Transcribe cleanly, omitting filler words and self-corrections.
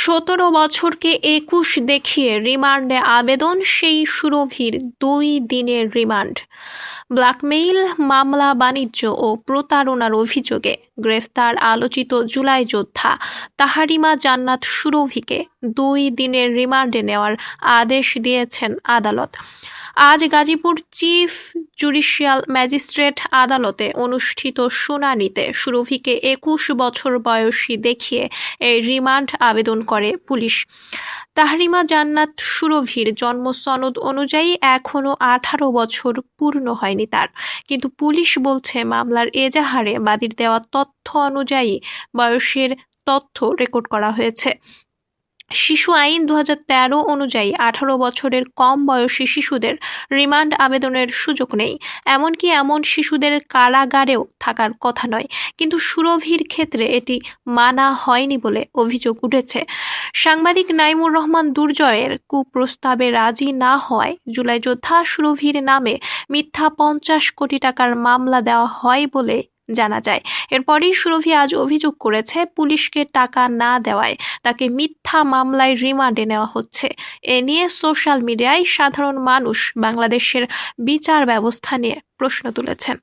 17 বছরকে 21 দেখিয়ে রিমান্ডে আবেদন সেই সুরভির 2 দিনের রিমান্ড। ব্ল্যাকমেইল মামলা, বাণিজ্য ও প্রতারণার অভিযোগে গ্রেফতার আলোচিত জুলাই যোদ্ধা তাহারিমা জান্নাত সুরভিকে 2 দিনের রিমান্ডে নেওয়ার আদেশ দিয়েছেন আদালত। আজ গাজীপুর চিফ জুডিশিয়াল ম্যাজিস্ট্রেট আদালতে অনুষ্ঠিত শুনানিতে সুরভিকে 21 বছর বয়সী দেখিয়ে এই রিমান্ড আবেদন করে পুলিশ। তাহরিমা জান্নাত সুরভির জন্ম সনদ অনুযায়ী এখনও 18 বছর পূর্ণ হয়নি তার, কিন্তু পুলিশ বলছে মামলার এজাহারে বাদীর দেওয়া তথ্য অনুযায়ী বয়সের তথ্য রেকর্ড করা হয়েছে। শিশু আইন 2013 অনুযায়ী 18 বছরের কম বয়সী শিশুদের রিমান্ড আবেদনের সুযোগ নেই, এমনকি এমন শিশুদের কারাগারেও থাকার কথা নয়। কিন্তু সুরভির ক্ষেত্রে এটি মানা হয়নি বলে অভিযোগ উঠেছে। সাংবাদিক নাইমুর রহমান দুর্জয়ের কুপ্রস্তাবে রাজি না হওয়ায় জুলাই যোদ্ধা সুরভির নামে মিথ্যা 50 কোটি টাকার মামলা দেওয়া হয় বলে জানা যায়। এরপরই সুরভি আজ অভিযোগ করেছে পুলিশকে টাকা না দেওয়ায় তাকে মিথ্যা মামলায় রিমান্ডে নেওয়া হচ্ছে। এ নিয়ে সোশ্যাল মিডিয়ায় সাধারণ মানুষ বাংলাদেশের বিচার ব্যবস্থা নিয়ে প্রশ্ন তুলেছেন।